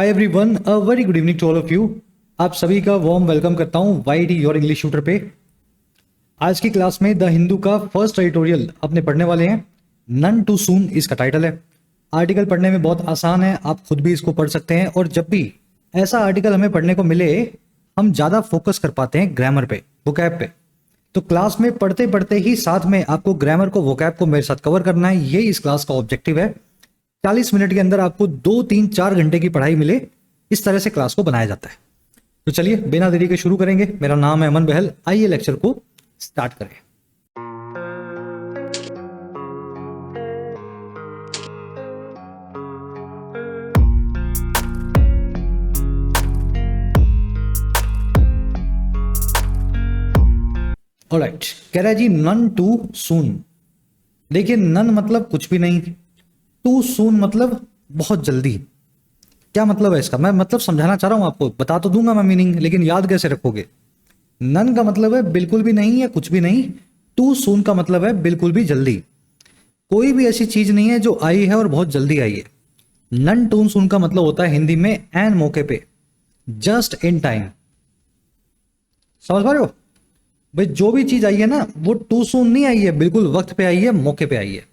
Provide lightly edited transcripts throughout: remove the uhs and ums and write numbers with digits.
Hi everyone, a very good evening to all of you. आप सभी का warm welcome करता हूं वाईटी योर इंग्लिश ट्यूटर पे। आज की क्लास में द हिंदू का फर्स्ट एडिटोरियल अपने पढ़ने वाले हैं। नन टू सून इसका टाइटल है। आर्टिकल पढ़ने में बहुत आसान है, आप खुद भी इसको पढ़ सकते हैं। और जब भी ऐसा आर्टिकल हमें पढ़ने को मिले, हम ज़्यादा फोकस कर पाते हैं ग्रामर पे, वोकैब पे। तो क्लास में पढ़ते पढ़ते ही साथ में आपको ग्रामर को, वोकैब को मेरे साथ कवर करना है। ये इस क्लास का ऑब्जेक्टिव है। 40 मिनट के अंदर आपको 2 3 4 घंटे की पढ़ाई मिले, इस तरह से क्लास को बनाया जाता है। तो चलिए बिना देरी के शुरू करेंगे। मेरा नाम है अमन बहल। आइए लेक्चर को स्टार्ट करें। ऑलराइट, कह रहा है जी नन टू सून। देखिए, नन मतलब कुछ भी नहीं, टू सून मतलब बहुत जल्दी। क्या मतलब है इसका? मैं मतलब समझाना चाह रहा हूं आपको, बता तो दूंगा मैं मीनिंग, लेकिन याद कैसे रखोगे? नन का मतलब है बिल्कुल भी नहीं या कुछ भी नहीं। टू सून का मतलब है बिल्कुल भी जल्दी। कोई भी ऐसी चीज नहीं है जो आई है और बहुत जल्दी आई है। नन टू सून का मतलब होता है हिंदी में एन मौके पे, जस्ट इन टाइम। समझ पा रहे हो भाई? जो भी चीज आई है ना, वो टू सून नहीं आई है, बिल्कुल वक्त पे आई है, मौके पे आई है।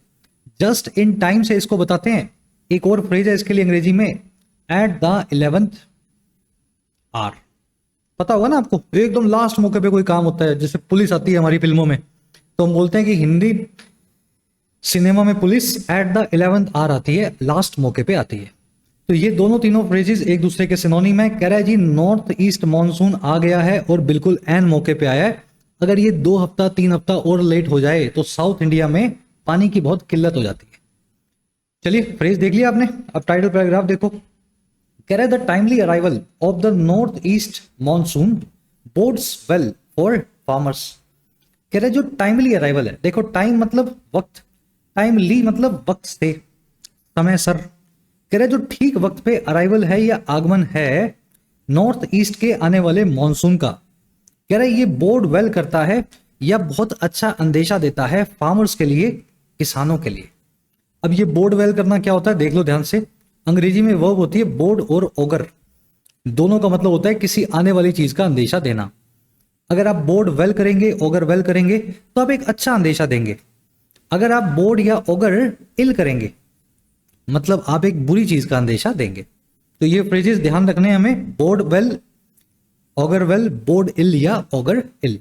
जस्ट इन टाइम से इसको बताते हैं। एक और फ्रेज है इसके लिए अंग्रेजी में, एट द 11th आवर। पता होगा ना आपको, एकदम लास्ट मौके पे कोई काम होता है, जैसे पुलिस आती है हमारी फिल्मों में, तो हम बोलते हैं कि हिंदी सिनेमा में police at the 11th hour आती है, लास्ट मौके पे आती है। तो ये दोनों तीनों फ्रेजेस एक दूसरे के सिनोनिम है। कह रहा है जी नॉर्थ ईस्ट मानसून आ गया है और बिल्कुल एन मौके पे आया है। अगर ये 2 हफ्ता 3 हफ्ता और लेट हो जाए तो साउथ इंडिया में पानी की बहुत किल्लत हो जाती है। चलिए फ्रेज देख लिया आपने, अब टाइटल पैराग्राफ देखो। कह रहा है the timely arrival of the north east monsoon bodes well for farmers. कह रहा है जो टाइमली अराइवल है, देखो टाइम मतलब वक्त, टाइमली मतलब वक्त से, समय सर। कह रहा है जो ठीक वक्त पे अराइवल है या आगमन है नॉर्थ ईस्ट के आने वाले मानसून का, कह रहा है ये बोड वेल करता है या बहुत अच्छा अंदेशा देता है फार्मर्स के लिए, किसानों के लिए। अब ये बोड वेल करना क्या होता है देख लो ध्यान से। अंग्रेजी में वर्ब होती है बोड और ओगर, दोनों का मतलब होता है किसी आने वाली चीज का अंदेशा देना। अगर आप बोड वेल करेंगे, ओगर वेल करेंगे, तो आप एक अच्छा अंदेशा देंगे। अगर आप बोड या ओगर इल करेंगे, मतलब आप एक बुरी चीज का अंदेशा देंगे। तो ये फ्रेजेस ध्यान रखने हैं हमें, bode well, augur well, bode ill या ओगर इल।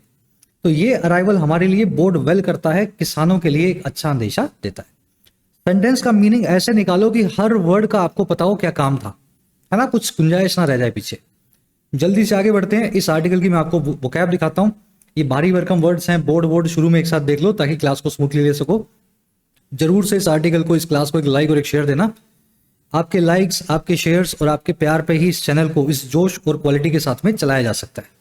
तो ये अराइवल हमारे लिए बोड वेल करता है, किसानों के लिए एक अच्छा अंदेशा देता है। सेंटेंस का मीनिंग ऐसे निकालो कि हर वर्ड का आपको पता हो क्या काम था, है ना, कुछ गुंजाइश ना रह जाए पीछे। जल्दी से आगे बढ़ते हैं। इस आर्टिकल की मैं आपको वोकैब दिखाता हूं। ये भारी भरकम वर्ड्स हैं, बोर्ड वोर्ड शुरू में एक साथ देख लो ताकि क्लास को स्मूथली ले सको। जरूर से इस आर्टिकल को, इस क्लास को एक लाइक और एक शेयर देना। आपके लाइक्स, आपके शेयर्स और आपके प्यार पे ही इस चैनल को इस जोश और क्वालिटी के साथ में चलाया जा सकता है।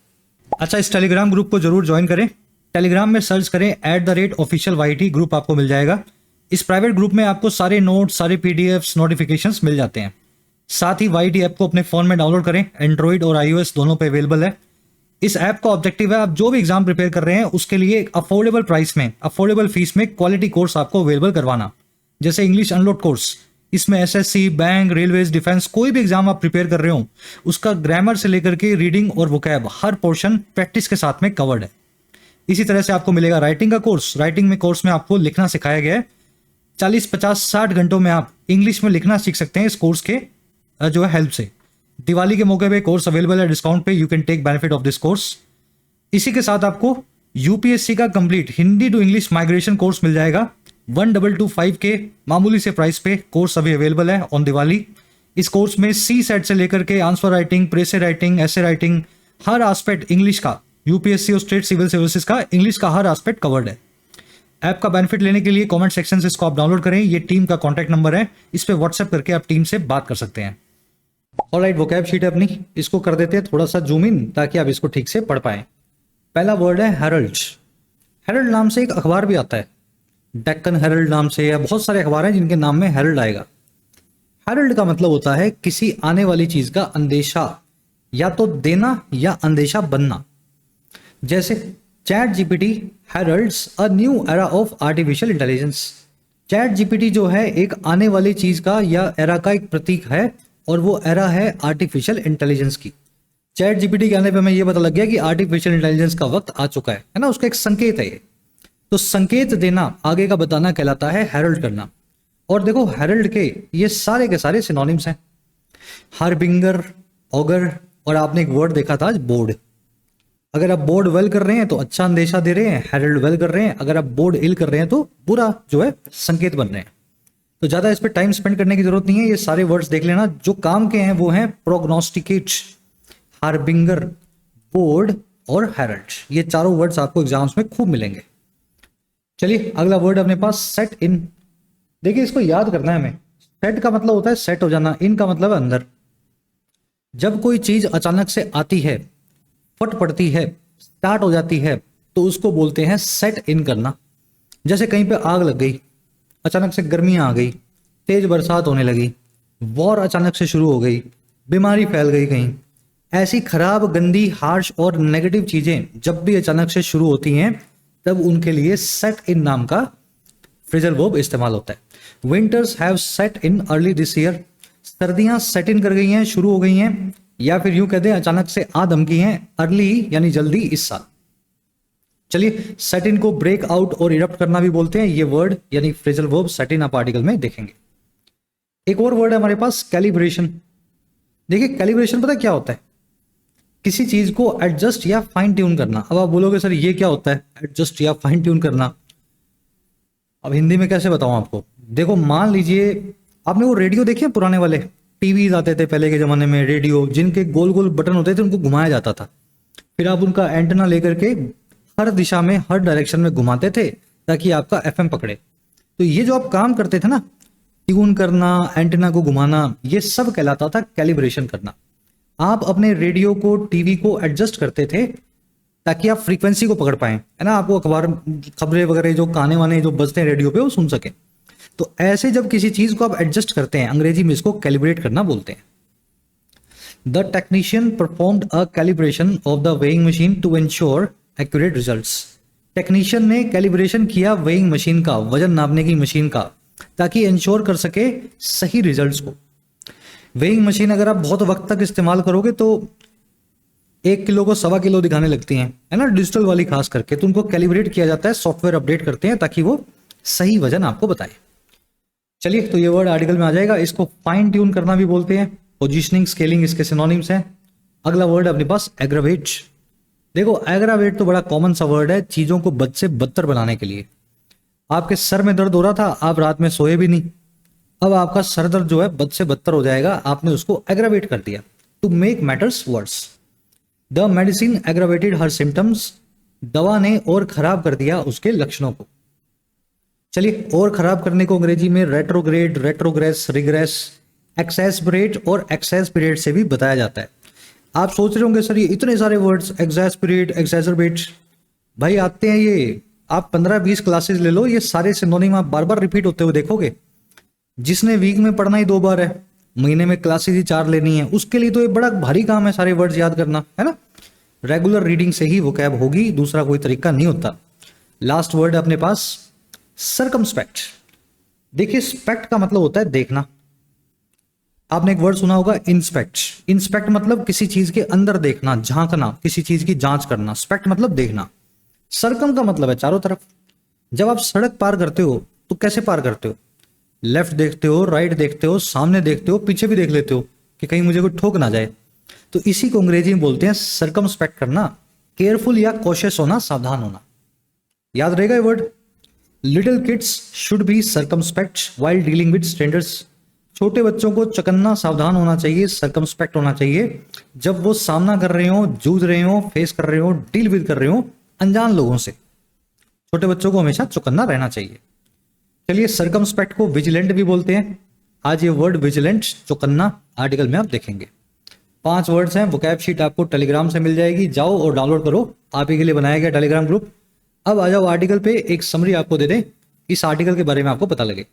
अच्छा, इस टेलीग्राम ग्रुप को जरूर ज्वाइन करें। टेलीग्राम में सर्च करें @official YT, ग्रुप आपको मिल जाएगा। इस प्राइवेट ग्रुप में आपको सारे नोट्स, सारे पीडीएफ्स, नोटिफिकेशंस मिल जाते हैं। साथ ही YT ऐप को अपने फोन में डाउनलोड करें, एंड्रॉइड और iOS दोनों पे अवेलेबल है। इस ऐप का ऑब्जेक्टिव है, आप जो भी एग्जाम प्रिपेयर कर रहे हैं उसके लिए एक अफोर्डेबल प्राइस में, अफोर्डेबल फीस में क्वालिटी कोर्स आपको अवेलेबल करवाना। जैसे इंग्लिश अनलॉक कोर्स, इसमें SSC, बैंक, रेलवेज, डिफेंस, कोई भी एग्जाम आप प्रिपेयर कर रहे हो, उसका ग्रामर से लेकर के रीडिंग और वोकैब हर पोर्शन प्रैक्टिस के साथ में कवर्ड है। इसी तरह से आपको मिलेगा राइटिंग का कोर्स। राइटिंग में कोर्स में आपको लिखना सिखाया गया है। 40, 50, 60 घंटों में आप इंग्लिश में लिखना सीख सकते हैं इस कोर्स के जो है हेल्प से। दिवाली के मौके पे कोर्स अवेलेबल है डिस्काउंट पे, you can take benefit of this course. इसी के साथ आपको UPSC का complete Hindi to English migration course मिल जाएगा। 1225 के मामूली से प्राइस पे कोर्स अभी अवेलेबल है ऑन दिवाली। इस कोर्स में C सेट से लेकर के आंसर राइटिंग, प्रेसे राइटिंग, ऐसे राइटिंग, हर एस्पेक्ट इंग्लिश का, UPSC और स्टेट सिविल सर्विसेज का इंग्लिश का हर एस्पेक्ट कवर्ड है। ऐप का बेनिफिट लेने के लिए कमेंट सेक्शन से इसको आप डाउनलोड करें। ये टीम का कॉन्टैक्ट नंबर है, इस पे व्हाट्सएप करके आप टीम से बात कर सकते हैं। ऑलराइट, वोकैब शीट है अपनी, इसको कर देते हैं थोड़ा सा जूम इन ताकि आप इसको ठीक से पढ़ पाएं। पहला वर्ड है हेरल्ड। हेरल्ड नाम से एक अखबार भी आता है, डेक्कन हेरल्ड नाम से, या बहुत सारे अखबार हैं जिनके नाम में हेरल्ड आएगा। हेरल्ड का मतलब होता है किसी आने वाली चीज का अंदेशा, या तो देना या अंदेशा बनना। जैसे ChatGPT heralds a new era of artificial intelligence। ChatGPT जो है एक आने वाली चीज का या एरा का एक प्रतीक है और वो एरा है आर्टिफिशियल इंटेलिजेंस की। चैट जीपीटी के आने पे हमें ये पता लग गया कि आर्टिफिशियल इंटेलिजेंस का वक्त आ चुका है ना, उसका एक संकेत है ये। तो संकेत देना, आगे का बताना कहलाता है हेरल्ड करना। और देखो हेरल्ड के ये सारे के सारे सिनोनिम्स हैं, हार्बिंगर, ऑगर, और आपने एक वर्ड देखा था बोर्ड। अगर आप बोर्ड वेल कर रहे हैं तो अच्छा अंदेशा दे रहे हैं, हेरल्ड वेल कर रहे हैं। अगर आप बोर्ड इल कर रहे हैं तो बुरा जो है संकेत बन रहे हैं। तो ज्यादा इस पर टाइम स्पेंड करने की जरूरत नहीं है, ये सारे वर्ड्स देख लेना। जो काम के हैं वो हैं प्रोग्नोस्टिकेट, हार्बिंगर, बोर्ड और हेरल्ड। ये चारों वर्ड्स आपको एग्जाम्स में खूब मिलेंगे। चलिए अगला वर्ड अपने पास सेट इन। देखिए इसको याद करना है हमें। सेट का मतलब होता है सेट हो जाना, इन का मतलब है अंदर। जब कोई चीज अचानक से आती है, फट पड़ती है, स्टार्ट हो जाती है, तो उसको बोलते हैं सेट इन करना। जैसे कहीं पे आग लग गई, अचानक से गर्मियां आ गई, तेज बरसात होने लगी, वॉर अचानक से शुरू हो गई, बीमारी फैल गई कहीं। ऐसी खराब, गंदी, हार्श और नेगेटिव चीजें जब भी अचानक से शुरू होती हैं तब उनके लिए सेट इन नाम का फ्रेजल वर्ब इस्तेमाल होता है। Winters have set in early this year. सर्दियां सेट इन कर गई हैं, शुरू हो गई हैं, या फिर यूं कहते हैं अचानक से आ धमकी हैं, अर्ली यानी जल्दी इस साल। चलिए सेट इन को ब्रेक आउट और इरप्ट करना भी बोलते हैं। ये वर्ड यानी फ्रेजल वर्ब सेट इन आप आर्टिकल में देखेंगे। एक और वर्ड है हमारे पास कैलिब्रेशन। देखिए कैलिब्रेशन पता क्या होता है? किसी चीज को एडजस्ट या फाइन ट्यून करना। अब आप बोलोगे सर ये क्या होता है एडजस्ट या फाइन ट्यून करना? अब हिंदी में कैसे बताऊं आपको। देखो मान लीजिए आपने वो रेडियो देखे पुराने वाले, टीवी आते थे पहले के जमाने में, रेडियो जिनके गोल गोल बटन होते थे, उनको घुमाया जाता था। फिर आप उनका एंटेना लेकर के हर दिशा में, हर डायरेक्शन में घुमाते थे ताकि आपका एफएम पकड़े। तो ये जो आप काम करते थे ना, ट्यून करना, एंटेना को घुमाना, ये सब कहलाता था कैलिब्रेशन करना। आप अपने रेडियो को, टीवी को एडजस्ट करते थे ताकि आप फ्रीक्वेंसी को पकड़ पाएं, है ना, आपको अखबार, खबरें वगैरह जो गाने वाने जो बजते हैं रेडियो पे वो सुन सके। तो ऐसे जब किसी चीज को आप एडजस्ट करते हैं, अंग्रेजी में इसको कैलिब्रेट करना बोलते हैं। The technician performed a calibration of the weighing machine to ensure accurate results. Technician ने कैलिब्रेशन किया वेइंग मशीन का, वजन नापने की मशीन का, ताकि इंश्योर कर सके सही रिजल्ट्स को। वेइंग मशीन अगर आप बहुत वक्त तक इस्तेमाल करोगे तो 1 किलो को 1.25 किलो दिखाने लगती हैं, है ना, डिजिटल वाली खास करके। तो उनको कैलिब्रेट किया जाता है, सॉफ्टवेयर अपडेट करते हैं ताकि वो सही वजन आपको बताए। चलिए तो ये वर्ड आर्टिकल में आ जाएगा। इसको फाइन ट्यून करना भी बोलते हैं। पोजीशनिंग, स्केलिंग इसके सिनोनिम्स हैं। अगला वर्ड अपने पास एग्रावेट। देखो एग्रावेट तो बड़ा कॉमन सा वर्ड है, चीजों को बद से बदतर बनाने के लिए। आपके सर में दर्द हो रहा था, आप रात में सोए भी नहीं, अब आपका सर दर्द जो है बद से बदतर हो जाएगा, आपने उसको एग्रावेट कर दिया। To make matters worse. The medicine aggravated her symptoms. दवा ने और खराब कर दिया उसके लक्षणों को। चलिए और खराब करने को अंग्रेजी में रेट्रोग्रेड, रेट्रोग्रेस, रिग्रेस, एक्सेसपरेट और एक्सेसपरेट से भी बताया जाता है। आप सोच रहे होंगे सर ये इतने सारे वर्ड्स, एक्सेसपरेट, एक्सेसरबेट, भाई आते हैं ये, आप 15-20 क्लासेस ले लो, ये सारे सिनोनिम आप बार बार रिपीट होते हुए देखोगे। जिसने वीक में पढ़ना ही 2 बार है, महीने में क्लासेस ही 4 लेनी है, उसके लिए तो ये बड़ा भारी काम है सारे वर्ड्स याद करना, है ना। रेगुलर रीडिंग से ही वोकैब होगी, दूसरा कोई तरीका नहीं होता। लास्ट वर्ड अपने पास सर्कमस्पेक्ट। देखिए स्पेक्ट का मतलब होता है देखना। आपने एक वर्ड सुना होगा इंस्पेक्ट। इंस्पेक्ट मतलब किसी चीज के अंदर देखना, झांकना, किसी चीज की जांच करना। स्पेक्ट मतलब देखना। सरकम का मतलब है चारों तरफ। जब आप सड़क पार करते हो तो कैसे पार करते हो? लेफ्ट देखते हो, राइट देखते हो, सामने देखते हो, पीछे भी देख लेते हो कि कहीं मुझे कोई ठोक ना जाए। तो इसी को अंग्रेजी में बोलते हैं सरकमस्पेक्ट करना, केयरफुल या कॉशियस होना, सावधान होना। याद रहेगा ये word. Little kids should be circumspect while dealing with strangers. छोटे बच्चों को चकन्ना, सावधान होना चाहिए, सर्कमस्पेक्ट होना चाहिए जब वो सामना कर रहे हो, जूझ रहे हो, फेस कर रहे हो, डील विद कर रहे हो अनजान लोगों से। छोटे बच्चों को हमेशा चौकन्ना रहना चाहिए। चलिए सर्कमस्पेक्ट को विजिलेंट भी बोलते हैं। आज ये वर्ड विजिलेंट, चौकन्ना आर्टिकल में आप देखेंगे। 5 वर्ड्स हैं। वोकैब शीट आपको टेलीग्राम से मिल जाएगी, जाओ और डाउनलोड करो, आप ही के लिए बनाया गया टेलीग्राम ग्रुप। अब आ जाओ आर्टिकल पे, एक समरी आपको दे दें, इस आर्टिकल के बारे में आपको पता लगे।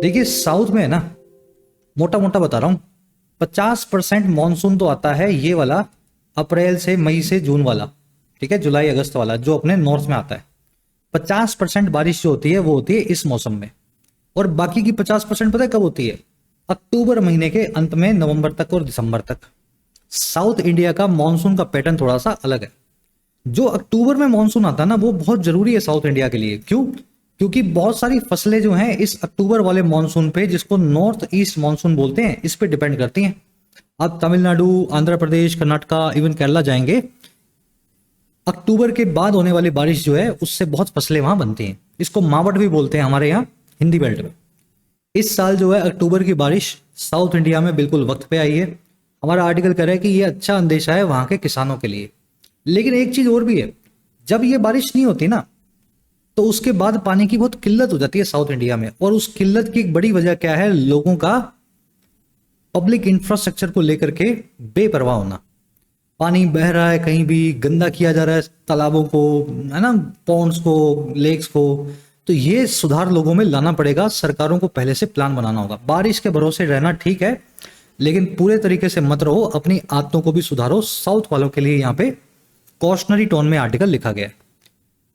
देखिए साउथ में है ना, मोटा मोटा बता रहा हूं, 50% मानसून तो आता है ये वाला, अप्रैल से मई से जून वाला, ठीक है, जुलाई अगस्त वाला जो अपने नॉर्थ में आता है। 50% बारिश जो होती है वो होती है इस मौसम में। और बाकी की 50% पता है कब होती है? अक्टूबर महीने के अंत में नवंबर तक और दिसंबर तक। साउथ इंडिया का मॉनसून का पैटर्न थोड़ा सा अलग है। जो अक्टूबर में मॉनसून आता है ना, वो बहुत जरूरी है साउथ इंडिया के लिए। क्यों? क्योंकि बहुत सारी फसलें जो हैं इस अक्टूबर वाले मॉनसून पे, जिसको नॉर्थ ईस्ट मॉनसून बोलते हैं, इस पे डिपेंड करती हैं। आप तमिलनाडु, आंध्र प्रदेश, कर्नाटका, इवन केरला जाएंगे, अक्टूबर के बाद होने वाली बारिश जो है उससे बहुत फसलें वहां बनती हैं। इसको मावट भी बोलते हैं हमारे यहाँ हिंदी बेल्ट में। इस साल जो है अक्टूबर की बारिश साउथ इंडिया में बिल्कुल वक्त पे आई है। हमारा आर्टिकल कह रहा है कि ये अच्छा अंदेशा है वहां के किसानों के लिए। लेकिन एक चीज और भी है, जब ये बारिश नहीं होती ना, तो उसके बाद पानी की बहुत किल्लत हो जाती है साउथ इंडिया में। और उस किल्लत की एक बड़ी वजह क्या है? लोगों का पब्लिक इंफ्रास्ट्रक्चर को लेकर के बेपरवाह होना। पानी बह रहा है, कहीं भी गंदा किया जा रहा है तालाबों को, है ना, पॉन्ड्स को, लेक्स को। तो ये सुधार लोगों में लाना पड़ेगा। सरकारों को पहले से प्लान बनाना होगा। बारिश के भरोसे रहना ठीक है, लेकिन पूरे तरीके से मत रहो, अपनी आदतों को भी सुधारो। साउथ वालों के लिए यहाँ पे कॉशनरी टोन में आर्टिकल लिखा गया है।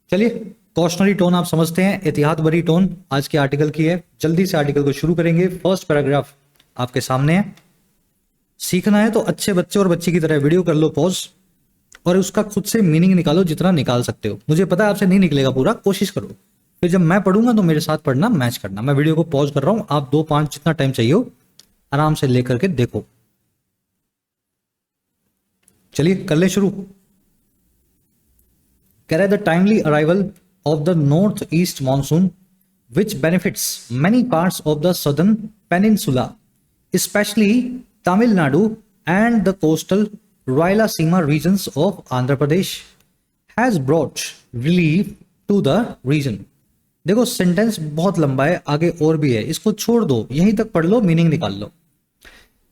चलिए, कॉशनरी टोन आप समझते हैं, एहतियात भरी टोन आज के आर्टिकल की है। जल्दी से आर्टिकल को शुरू करेंगे। फर्स्ट पैराग्राफ आपके सामने है। सीखना है तो अच्छे बच्चे और बच्ची की तरह वीडियो कर लो पॉज, और उसका खुद से मीनिंग निकालो जितना निकाल सकते हो। मुझे पता है आपसे नहीं निकलेगा पूरा, कोशिश करो। फिर जब मैं पढ़ूंगा तो मेरे साथ पढ़ना, मैच करना। मैं वीडियो को पॉज कर रहा हूं, आप 2-5 जितना टाइम चाहिए हो आराम से लेकर के देखो। चलिए कर ले शुरू। कह रहे the timely arrival of the north east monsoon which benefits many parts of the southern peninsula, especially Tamil Nadu and the coastal Rayalaseema regions of Andhra Pradesh, has brought relief to the region। देखो sentence बहुत लंबा है, आगे और भी है, इसको छोड़ दो, यहीं तक पढ़ लो, मीनिंग निकाल लो।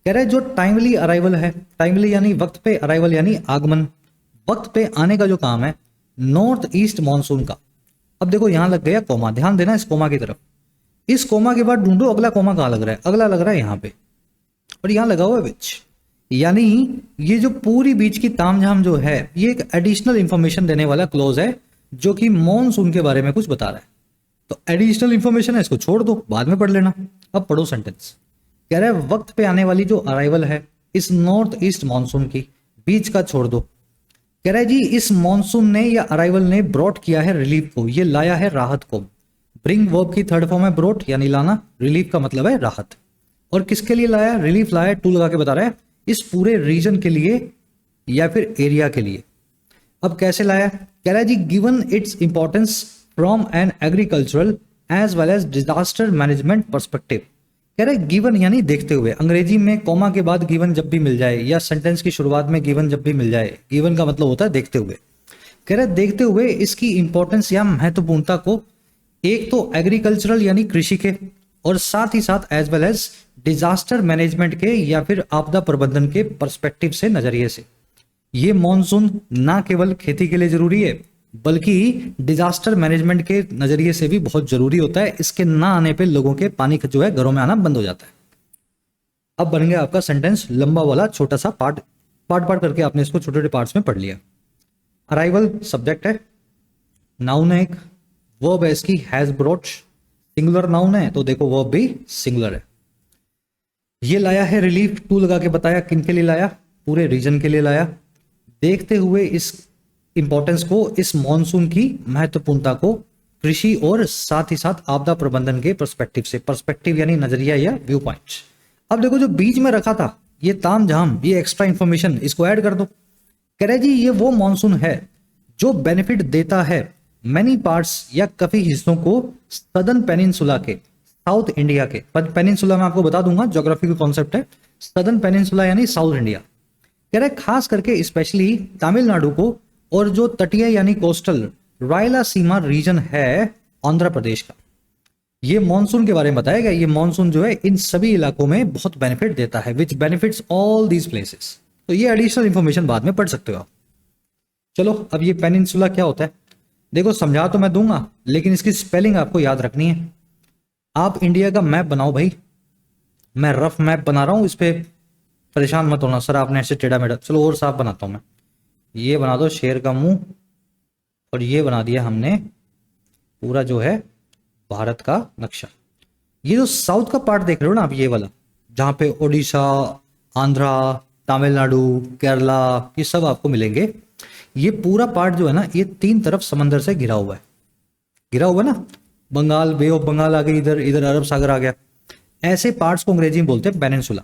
कह रहे जो टाइमली अराइवल है, टाइमली यानी वक्त पे, अराइवल यानी आगमन, वक्त पे आने का जो काम है नॉर्थ ईस्ट मानसून का। अब देखो यहां लग गया कोमा, ध्यान देना इस कोमा की तरफ। इस कोमा के बाद ढूंढो अगला कोमा कहां लग रहा है। अगला लग रहा है यहां पे, और यहां लगा हुआ है विच। यानी ये जो पूरी बीच की तामझाम जो है, ये एक एडिशनल इंफॉर्मेशन देने वाला क्लोज है जो कि मॉनसून के बारे में कुछ बता रहा है। तो एडिशनल इंफॉर्मेशन है, इसको छोड़ दो, बाद में पढ़ लेना। अब पढ़ो सेंटेंस। कह रहा है वक्त पे आने वाली जो अराइवल है इस नॉर्थ ईस्ट मानसून की, बीच का छोड़ दो। कह रहा है जी इस मॉनसून ने या अराइवल ने ब्रॉट किया है रिलीफ को, ये लाया है राहत को। ब्रिंग वर्ब की थर्ड फॉर्म है ब्रॉट यानी लाना, रिलीफ का मतलब है राहत। और किसके लिए लाया? रिलीफ लाया, टू लगा के बता रहा है, इस पूरे रीजन के लिए या फिर एरिया के लिए। अब कैसे लाया? कह रहा है जी given its importance from an agricultural as well as disaster management perspective. कह रहे गिवन यानी देखते हुए। अंग्रेजी में कॉमा के बाद गिवन जब भी मिल जाए या सेंटेंस की शुरुआत में गिवन जब भी मिल जाए, गिवन का मतलब होता है देखते हुए। कह रहे देखते हुए इसकी इंपॉर्टेंस या महत्वपूर्णता को एक तो एग्रीकल्चरल यानी कृषि के, और साथ ही साथ as well as disaster management के या फिर आपदा प्रबंधन के पर्सपेक्टिव से, नजरिए से। ये मॉनसून ना केवल खेती के लिए जरूरी है बल्कि डिजास्टर मैनेजमेंट के नजरिए से भी बहुत जरूरी होता है। इसके ना आने पे लोगों के पानी जो है घरों में आना बंद हो जाता है। अब बन गया आपका सेंटेंस लंबा वाला, छोटा सा पार्ट पार्ट करके आपने इसको छोटे छोटे पार्ट्स में पढ़ लिया। अराइवल सब्जेक्ट है, नाउन है, एक वर्ब है इसकी हैज ब्रॉट, सिंगुलर नाउन है तो देखो वर्ब भी सिंगुलर है। ये लाया है रिलीफ, टू लगा के बताया किन के लिए लाया, पूरे रीजन के लिए लाया। देखते हुए इस इंपॉर्टेंस को, इस मॉनसून की महत्वपूर्णता को कृषि और साथ ही साथ आपदा प्रबंधन के पर्सपेक्टिव से, पर्सपेक्टिव यानी नजरिया या व्यू पॉइंट। अब देखो जो बीच में रखा था ये तामझाम, ये एक्स्ट्रा इंफॉर्मेशन, इसको ऐड कर दो। कह रहे जी ये वो मॉनसून है जो बेनिफिट देता है मैनी पार्ट्स या काफी हिस्सों को सदर्न पेनिनसुला के, साउथ इंडिया के। पेनिनसुला मैं आपको बता दूंगा, ज्योग्राफी का कॉन्सेप्ट है। सदर्न पेनिनसुला यानी साउथ इंडिया। कह रहे खास करके स्पेशली तमिलनाडु को, और जो तटीय यानी कोस्टल रायलासीमा रीजन है आंध्र प्रदेश का। ये मॉनसून के बारे में बताया गया। ये मॉनसून जो है इन सभी इलाकों में बहुत बेनिफिट देता है, विच बेनिफिट्स ऑल दीज प्लेसेस। तो ये एडिशनल इंफॉर्मेशन बाद में पढ़ सकते हो आप। चलो अब ये पेनिनसुला क्या होता है देखो, समझा तो मैं दूंगा लेकिन इसकी स्पेलिंग आपको याद रखनी है। आप इंडिया का मैप बनाओ भाई, मैं रफ मैप बना रहा हूं, इस पे परेशान मत होना सर आपने ऐसे टेढ़ा मेढ़ा। चलो और साफ बनाता हूं मैं। ये बना दो शेर का मुंह, और ये बना दिया हमने पूरा जो है भारत का नक्शा। ये जो साउथ का पार्ट देख रहे हो ना आप, ये वाला जहाँ पे उड़ीसा, आंध्रा, तमिलनाडु, केरला, ये सब आपको मिलेंगे। ये पूरा पार्ट जो है ना, ये 3 तरफ समंदर से घिरा हुआ है, घिरा हुआ है ना। बंगाल, बे ऑफ बंगाल आ गई, इधर इधर अरब सागर आ गया। ऐसे पार्ट्स को अंग्रेजी में बोलते हैं पेनिनसुला।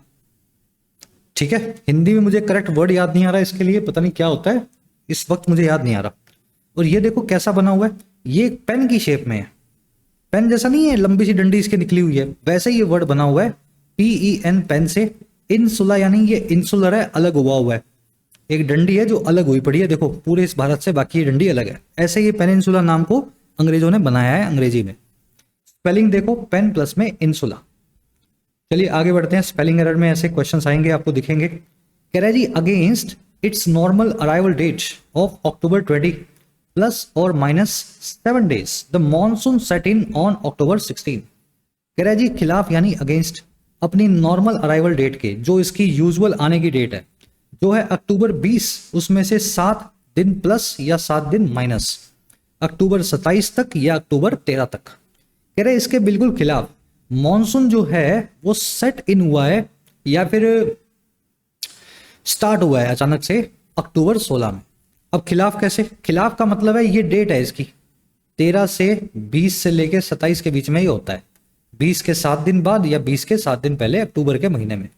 ठीक है, हिंदी में मुझे करेक्ट वर्ड याद नहीं आ रहा इसके लिए, पता नहीं क्या होता है, इस वक्त मुझे याद नहीं आ रहा। और ये देखो कैसा बना हुआ है, ये पेन की शेप में है, पेन जैसा नहीं है, लंबी सी डंडी इसके निकली हुई है, वैसे ही ये वर्ड बना हुआ है, PEN, पेन से। इंसुला यानी ये इंसुलर है, अलग हुआ हुआ है, एक डंडी है जो अलग हुई पड़ी है, देखो पूरे इस भारत से बाकी ये डंडी अलग है। ऐसे ये पेनिनसुला नाम को अंग्रेजों ने बनाया है अंग्रेजी में। स्पेलिंग देखो, पेन प्लस में इंसुला। चलिए आगे बढ़ते हैं, स्पेलिंग एरर में ऐसे क्वेश्चंस आएंगे आपको दिखेंगे। कह रहा है जी, against its normal arrival date of October 20 plus और minus 7 days the monsoon set in on October 16। कह रहा है जी, खिलाफ यानी अगेंस्ट अपनी नॉर्मल अराइवल डेट के, जो इसकी यूजुअल आने की डेट है, जो है अक्टूबर 20, उसमें से 7 दिन प्लस या 7 दिन माइनस, अक्टूबर 27 तक या अक्टूबर 13 तक। कह रहे इसके बिल्कुल खिलाफ मॉनसून जो है वो सेट इन हुआ है या फिर स्टार्ट हुआ है अचानक से अक्टूबर 16 में। अब खिलाफ कैसे, खिलाफ का मतलब है ये डेट है इसकी 13 से 20 से लेके 27 के बीच में ही होता है, 20 के 7 दिन बाद या 20 के 7 दिन पहले अक्टूबर के महीने में।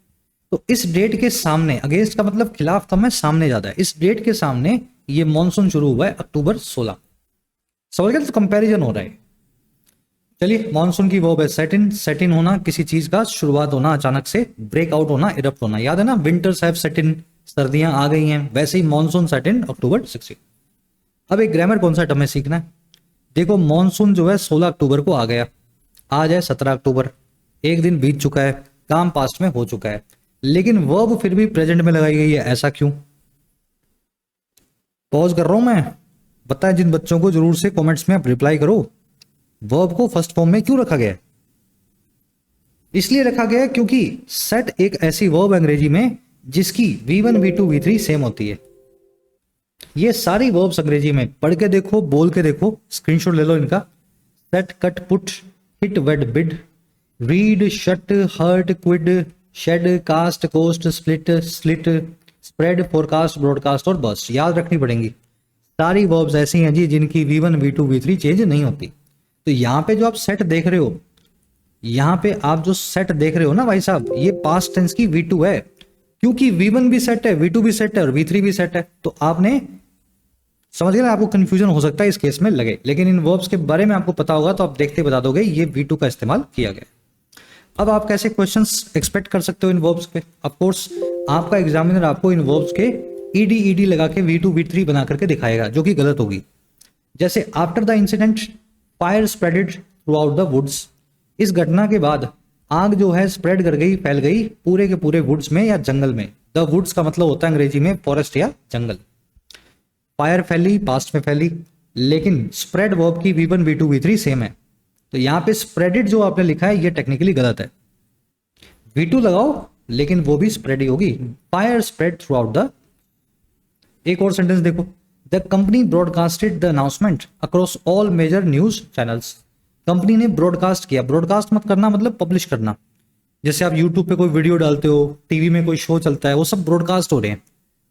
तो इस डेट के सामने, अगेंस्ट का मतलब खिलाफ कम है, सामने ज्यादा है, इस डेट के सामने ये मॉनसून शुरू हुआ है अक्टूबर 16। समझ गए, तो कंपैरिजन हो रहा है। चलिए, मॉनसून की वर्ब है सेट इन होना, किसी चीज का शुरुआत होना, अचानक से ब्रेकआउट होना, इरप्ट होना। याद है ना, विंटर्स हैव सेट इन, सर्दियां आ गई हैं, वैसे ही मॉनसून सेट इन October 16। अब एक ग्रामर कॉन्सेप्ट हमें सीखना है। देखो मॉनसून जो है 16 अक्टूबर को आ गया, आज है 17 अक्टूबर, एक दिन बीत चुका है, काम पास्ट में हो चुका है, लेकिन वर्ब फिर भी प्रेजेंट में लगाई गई है, ऐसा क्यों? पॉज कर रहा हूं मैं, बताएं जिन बच्चों को, जरूर से कमेंट्स में आप रिप्लाई करो। वर्ब को फर्स्ट फॉर्म में क्यों रखा गया है? इसलिए रखा गया है क्योंकि सेट एक ऐसी वर्ब अंग्रेजी में जिसकी V1, V2, V3 सेम होती है। ये सारी वर्ब्स अंग्रेजी में पढ़ के देखो, बोल के देखो, स्क्रीनशॉट ले लो इनका। Set, cut, put, hit, wed, bid, read, shut, hurt, quit, shed, cast, cost, split, slit, spread, forecast, broadcast और बस्ट। याद रखनी पड़ेंगी। सारी वर्ब्स ऐसी हैं जी जिनकी V1, V2, V3 चेंज नहीं होती। तो यहाँ पे जो आप सेट देख रहे हो, यहाँ पे आप जो सेट देख रहे हो ना भाई साहब, ये पास्ट टेंस की V2 है, क्योंकि V1 भी सेट है, V2 भी सेट है और V3 भी सेट है। तो आपने समझ गए ना, आपको कंफ्यूजन हो सकता है इस केस में लगे, लेकिन इन वर्ब्स के बारे में आपको पता होगा तो आप देखते बता दोगे ये V2 का इस्तेमाल किया गया। अब आप कैसे क्वेश्चंस एक्सपेक्ट कर सकते हो इन वर्ब्स पे? ऑफ कोर्स आपका एग्जामिनर आपको इन वर्ब्स के ईडी लगा के V2, V3 बना करके दिखाएगा, जो कि गलत होगी। जैसे after the incident fire spreaded throughout the woods, इस घटना के बाद आग जो है स्प्रेड कर गई, फैल गई पूरे के पूरे वुड्स में या जंगल में। द वुड्स का मतलब होता है अंग्रेजी में फॉरेस्ट या जंगल। फायर फैली, पास्ट में फैली, लेकिन स्प्रेड वर्ब की V1, V2, V3 सेम है। तो यहां पे स्प्रेडेड जो आपने लिखा है ये टेक्निकली गलत है, V2 लगाओ लेकिन वो भी स्प्रेड ही होगी। Fire spread throughout the. एक और सेंटेंस देखो, the company broadcasted the announcement across all major news channels. Company ने ब्रॉडकास्ट किया, ब्रॉडकास्ट मत करना मतलब पब्लिश करना। जैसे आप यूट्यूब पे कोई वीडियो डालते हो, टीवी में कोई शो चलता है, वो सब ब्रॉडकास्ट हो रहे हैं।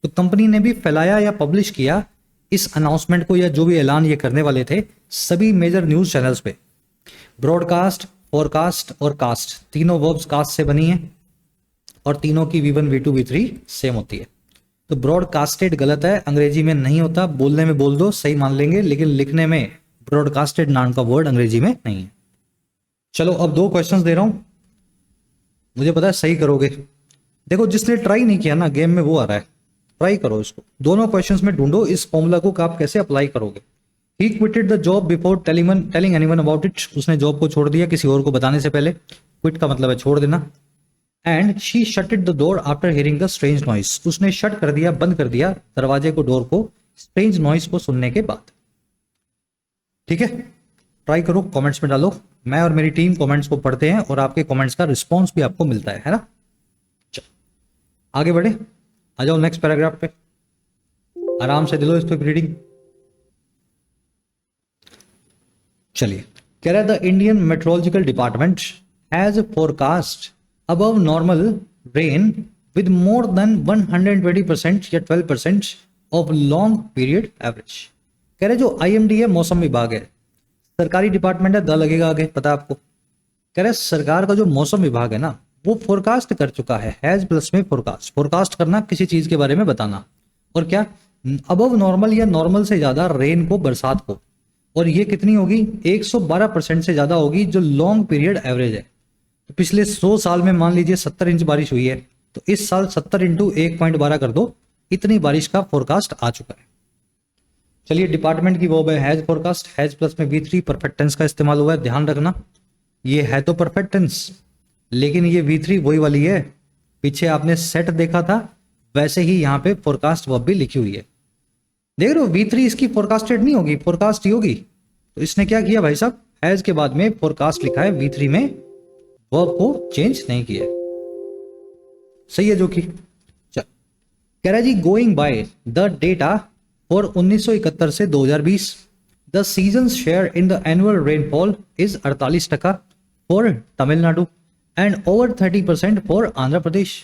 तो कंपनी ने भी फैलाया या पब्लिश किया इस अनाउंसमेंट को, या जो भी ऐलान ये करने वाले थे, सभी मेजर न्यूज चैनल्स पे। ब्रॉडकास्ट, फोरकास्ट और कास्ट, तीनों वर्ब्स कास्ट से बनी है और तीनों की V1, V2, V3 सेम होती है। तो ब्रॉडकास्टेड गलत है, अंग्रेजी में नहीं होता। बोलने में बोल दो, सही मान लेंगे, लेकिन लिखने में ब्रॉडकास्टेड नाम का वर्ड अंग्रेजी में नहीं है। चलो अब 2 क्वेश्चंस दे रहा हूं, मुझे पता है सही करोगे। देखो जिसने ट्राई नहीं किया ना गेम में, वो आ रहा है, ट्राई करो इसको। दोनों क्वेश्चंस में ढूंढो इस फॉर्मूला को आप कैसे अप्लाई करोगे। He quitted the job before telling anyone about it, उसने जॉब को छोड़ दिया किसी और को बताने से पहले। क्विट का मतलब है छोड़ देना। And she shutted the door after hearing the strange noise, उसने शट कर दिया, बंद कर दिया दरवाजे को, डोर को, स्ट्रेंज नॉइस को सुनने के बाद। ठीक है, ट्राई करो, कमेंट्स में डालो। मैं और मेरी टीम कमेंट्स को पढ़ते हैं और आपके कमेंट्स का रिस्पॉन्स भी आपको मिलता है ना। आगे बढ़े, आ जाओ नेक्स्ट पैराग्राफ पे, आराम से दिलो इस पे रीडिंग। चलिए, कह रहा है the Indian meteorological department has forecast above normal rain with more than 120% या 12% of long period average। कह रहे जो IMD है मौसम विभाग है, सरकारी डिपार्टमेंट है, द लगेगा आगे, पता है आपको। कह रहे सरकार का जो मौसम विभाग है ना, वो फोरकास्ट कर चुका है, हैज प्लस में फोरकास्ट। फोरकास्ट करना किसी चीज के बारे में बताना, और क्या अबव नॉर्मल या नॉर्मल से ज्यादा रेन को, बरसात को, और ये कितनी होगी 112% से ज्यादा होगी जो लॉन्ग पीरियड एवरेज है। तो पिछले 100 साल में मान लीजिए 70 इंच बारिश हुई है, तो इस साल 70 इंटू 1.12 कर दो, इतनी बारिश का फोरकास्ट आ चुका है। चलिए डिपार्टमेंट की वर्ब है हैज फोरकास्ट, हैज प्लस में V3 परफेक्ट टेंस का इस्तेमाल हुआ है, ध्यान रखना। ये है तो परफेक्ट टेंस, लेकिन ये V3 वही वाली है, पीछे आपने सेट देखा था, वैसे ही यहाँ पे फोरकास्ट वर्ब भी लिखी हुई है। देख रहे हो V3 इसकी फोरकास्टेड नहीं होगी, फोरकास्ट ही होगी। तो इसने क्या किया भाई साहब, हैज के बाद में फोरकास्ट लिखा है, V3 में वर्ब को चेंज नहीं किया। सही है जो कि चल कह रहा है जी going by the data for 1971 से 2020 the season share in the annual rainfall is 48% for Tamil Nadu and over 30% for Andhra Pradesh.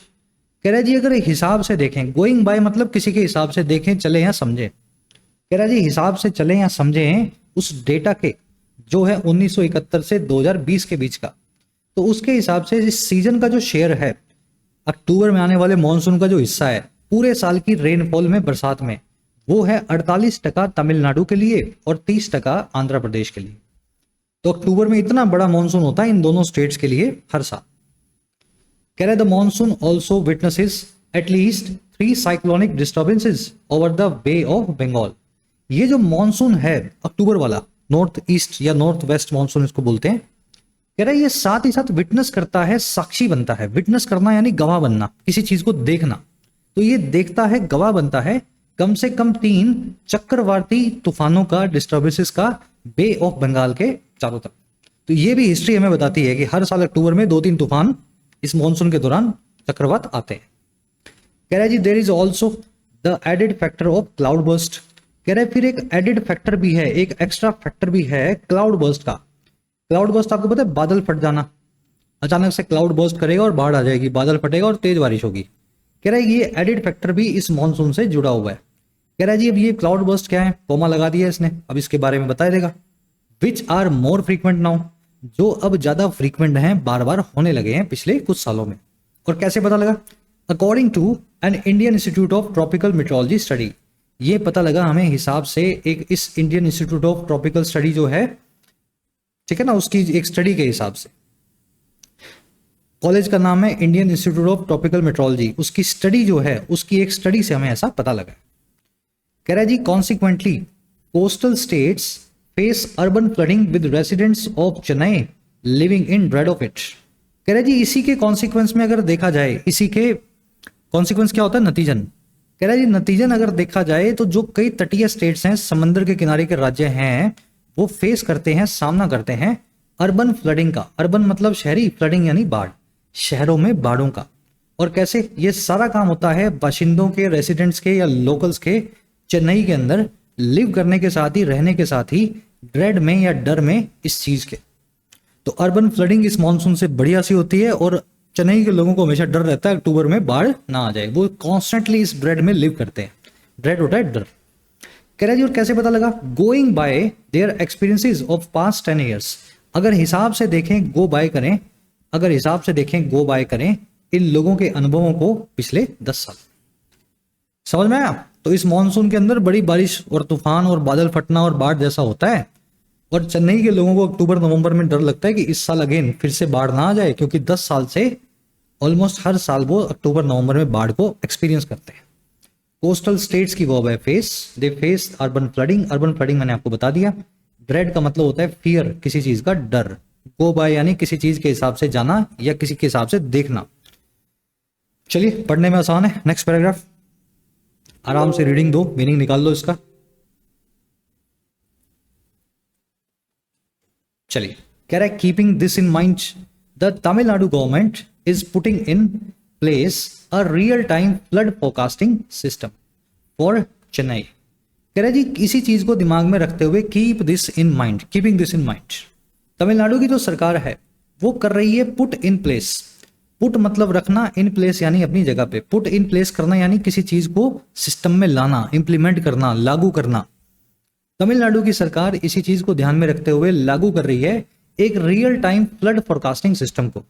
कह रहा है जी अगर हिसाब से देखें, गोइंग बाय मतलब किसी के हिसाब से देखें, चले या समझें। कह रहा है जी हिसाब से चले या समझें उस डेटा के जो है 1971 से 2020 के बीच का, तो उसके हिसाब से इस सीजन का जो शेयर है, अक्टूबर में आने वाले मॉनसून का जो हिस्सा है पूरे साल की रेनफॉल में, बरसात में, वो है 48% तमिलनाडु के लिए और 30% आंध्र प्रदेश के लिए। तो अक्टूबर में इतना बड़ा मॉनसून होता है इन दोनों स्टेट्स के लिए हर साल। कह रहे the monsoon also witnesses at least 3 cyclonic disturbances over the Bay of Bengal. ये जो मॉनसून है अक्टूबर वाला, नॉर्थ ईस्ट या नॉर्थ वेस्ट मॉनसून इसको बोलते हैं, कह रहा है ये साथ ही साथ विटनेस करता है, साक्षी बनता है। विटनेस करना यानी गवाह बनना, किसी चीज को देखना, तो ये देखता है, गवाह बनता है कम से कम 3 चक्रवाती तूफानों का, डिस्टर्बेंसेस का बे ऑफ बंगाल के चारों तरफ। तो ये भी हिस्ट्री हमें बताती है कि हर साल अक्टूबर में 2-3 तूफान इस मॉनसून के दौरान चक्रवात आते हैं। कह रहा है जी there is also the added factor of cloud burst. कह रहा है फिर एक एडेड फैक्टर भी है, एक एक्स्ट्रा फैक्टर भी है क्लाउड बर्स्ट का। क्लाउड बर्स्ट आपको पता है, बादल फट जाना, अचानक से क्लाउड बर्स्ट करेगा और बाढ़ आ जाएगी, बादल फटेगा और तेज बारिश होगी। कह रहा है ये एडेड फैक्टर भी इस मॉनसून से जुड़ा हुआ है। कह रहा है जी अब ये क्लाउड बर्स्ट क्या है, कोमा लगा दिया इसने, अब इसके बारे में बताया देगा। Which are more frequent now, जो अब ज्यादा फ्रीक्वेंट हैं, बार बार होने लगे हैं पिछले कुछ सालों में। और कैसे पता लगा, according to an Indian Institute of Tropical Meteorology study. ये पता लगा हमें हिसाब से एक इस Indian Institute of Tropical study जो है, ठीक है ना, उसकी एक स्टडी के हिसाब से, कॉलेज का नाम है Indian Institute of Tropical metrology, उसकी स्टडी जो है, उसकी एक स्टडी से हमें ऐसा पता लगा। कह रहा है जी consequently coastal states face urban flooding with residents of Chennai living in dread of it. कह रहा है जी इसी के कॉन्सिक्वेंस में अगर देखा जाए, इसी के कॉन्सिक्वेंस क्या होता है, नतीजन। कह रहा है जी नतीजन अगर देखा जाए तो जो कई तटीय स्टेट्स हैं, समंदर के किनारे के राज्य हैं, वो फेस करते हैं, सामना करते हैं अर्बन फ्लडिंग का। अर्बन मतलब शहरी, फ्लडिंग यानी बाढ़, शहरों में बाढ़ों का। और कैसे ये सारा काम होता है बाशिंदों के, रेसिडेंट्स के या लोकल्स के चेन्नई के अंदर लिव करने के साथ ही, रहने के साथ ही, ड्रेड में या डर में इस चीज के। तो अर्बन फ्लडिंग इस मॉनसून से बढ़िया सी होती है और चेन्नई के लोगों को हमेशा डर रहता है अक्टूबर में बाढ़ ना आ जाए, वो कॉन्स्टेंटली इस ड्रेड में लिव करते हैं। ड्रेड होता है डर। कह रहा है जी और कैसे पता लगा, going by their experiences of past 10 years. अगर हिसाब से देखें, गो बाय करें, अगर हिसाब से देखें, गो बाय करें इन लोगों के अनुभवों को पिछले 10 साल। समझ में आया? तो इस मॉनसून के अंदर बड़ी बारिश और तूफान और बादल फटना और बाढ़ जैसा होता है, और चेन्नई के लोगों को अक्टूबर नवंबर में डर लगता है कि इस साल अगेन फिर से बाढ़ ना आ जाए, क्योंकि 10 साल से ऑलमोस्ट हर साल वो अक्टूबर नवंबर में बाढ़ को एक्सपीरियंस करते हैं। कोस्टल स्टेट्स की वर्ब है face, they face urban flooding. Urban flooding मैंने आपको बता दिया। ड्रेड का मतलब होता है फियर, किसी चीज का डर। गो बाय यानी किसी चीज के हिसाब से जाना या किसी के हिसाब से देखना। चलिए पढ़ने में आसान है। नेक्स्ट पैराग्राफ, आराम से रीडिंग दो, मीनिंग निकाल लो इसका। चलिए कह रहा है keeping this in mind the Tamil Nadu government is putting in place a real time flood forecasting system for Chennai। कह रहा है जी इसी चीज को दिमाग में रखते हुए keep this in mind, keeping this in mind, Tamil Nadu की जो सरकार है वो कर रही है पुट इन प्लेस। पुट मतलब रखना, इन प्लेस यानी अपनी जगह पे, पुट इन प्लेस करना यानी किसी चीज को सिस्टम में लाना, इंप्लीमेंट करना, लागू करना। तमिलनाडु की सरकार इसी चीज को ध्यान में रखते हुए लागू कर रही है एक real time flood forecasting system को।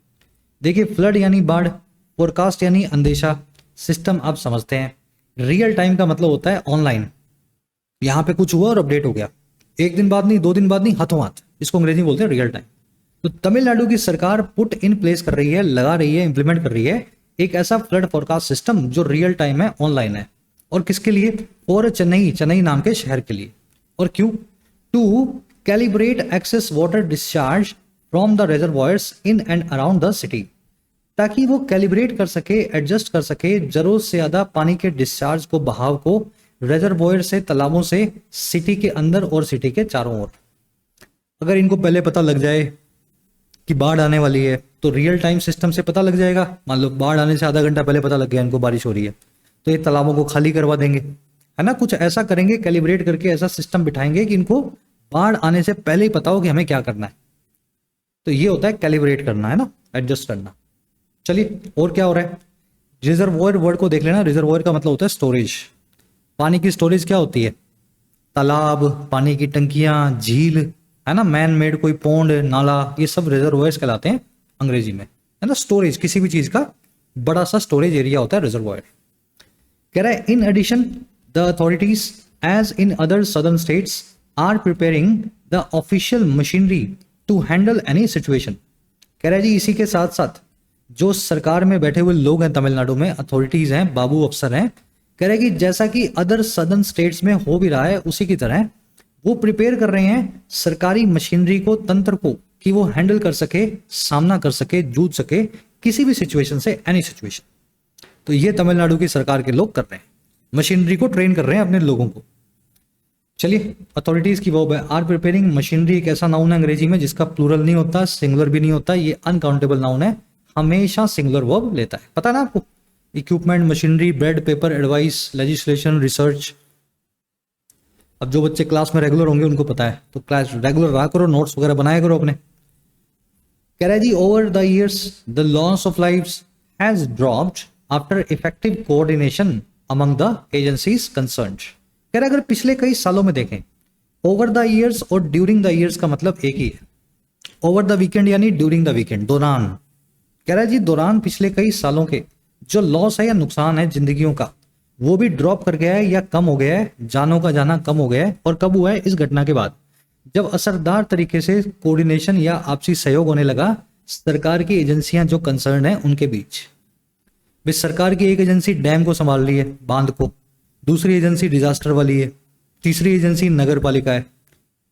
देखिए फ्लड यानी बाढ़, फोरकास्ट यानी अंदेशा, सिस्टम आप समझते हैं। रियल टाइम का मतलब होता है ऑनलाइन, यहां पे कुछ हुआ और अपडेट हो गया, एक दिन बाद नहीं, 2 दिन बाद नहीं, हाथों हाथ, इसको अंग्रेजी में बोलते हैं रियल टाइम। तो तमिलनाडु की सरकार पुट इन प्लेस कर रही है, लगा रही है, इंप्लीमेंट कर रही है एक ऐसा फ्लड फोरकास्ट सिस्टम जो रियल टाइम है, ऑनलाइन है। और किसके लिए? और चेन्नई, चेन्नई नाम के शहर के लिए। और क्यों? To calibrate excess water discharge from the reservoirs in and around the city, ताकि वो कैलिब्रेट कर सके, एडजस्ट कर सके जरूरत से ज्यादा पानी के डिस्चार्ज को, बहाव को, रिजर्वॉयर से, तालाबों से, सिटी के अंदर और सिटी के चारों ओर। अगर इनको पहले पता लग जाए कि बाढ़ आने वाली है तो रियल टाइम सिस्टम से पता लग जाएगा। मान लो बाढ़ आने से आधा घंटा पहले पता लग गया इनको बारिश हो रही है, तो ये तालाबों को खाली करवा देंगे, है ना। कुछ ऐसा करेंगे, कैलिब्रेट करके ऐसा सिस्टम बिठाएंगे कि इनको बाढ़ आने से पहले ही पता हो कि हमें क्या करना है। तो ये होता है कैलिब्रेट करना, है ना, एडजस्ट करना। चलिए और क्या हो रहा है? रिजर्वॉयर वर्ड को देख लेना। रिजर्वॉयर का मतलब होता है स्टोरेज। पानी की स्टोरेज क्या होती है? तालाब, पानी की टंकियां, झील, है ना, मैन मेड कोई पोंड, नाला, ये सब रिजर्वॉयर्स कहलाते हैं अंग्रेजी में, है ना। स्टोरेज, किसी भी चीज का बड़ा सा स्टोरेज एरिया होता है रिजर्वॉयर। कह रहा है in addition the authorities as in other southern states are preparing the official machinery to handle any situation. कह रहा है जी इसी के साथ साथ जो सरकार में बैठे हुए लोग हैं तमिलनाडु में, अथॉरिटीज हैं, बाबू अफसर हैं, कह रहे कि जैसा कि अदर सदर्न स्टेट्स में हो भी रहा है उसी की तरह वो प्रिपेयर कर रहे हैं सरकारी मशीनरी को, तंत्र को, कि वो हैंडल कर सके, सामना कर सके, जूझ सके किसी भी सिचुएशन से, एनी सिचुएशन। तो ये तमिलनाडु की सरकार के लोग कर रहे हैं, मशीनरी को ट्रेन कर रहे हैं अपने लोगों को। चलिए अथॉरिटीज की वर्ब है आर प्रिपेयरिंग। मशीनरी एक ऐसा नाउन है अंग्रेजी में जिसका प्लूरल नहीं होता, सिंगुलर भी नहीं होता, ये अनकाउंटेबल नाउन है, हमेशा सिंगुलर वर्ब लेता है, पता ना आपको। Equipment, machinery, bread, paper, advice, legislation, research. अब जो बच्चे क्लास में रेगुलर होंगे उनको पता है, तो क्लास रेगुलर रहा करो, नोट्स वगैरह बनाया करो अपने। कह रहा है जी over the years the loss of lives has dropped after effective coordination among the agencies concerned. कह रहा है अगर पिछले कई सालों में देखें, ओवर द ईयर्स और ड्यूरिंग द ईयर्स का मतलब एक ही है। ओवर द वीकेंड यानी ड्यूरिंग द वीकेंड, दौरान। कह रहा है जी दौरान पिछले कई सालों के जो लॉस है या नुकसान है जिंदगियों का, वो भी ड्रॉप कर गया है या कम हो गया है, जानों का जाना कम हो गया है। और कब हुआ है? इस घटना के बाद, जब असरदार तरीके से कोऑर्डिनेशन या आपसी सहयोग होने लगा सरकार की एजेंसियां जो कंसर्न है उनके बीच। भाई सरकार की एक एजेंसी डैम को संभाल रही है, बांध को, दूसरी एजेंसी डिजास्टर वाली है, तीसरी एजेंसी नगर पालिका है।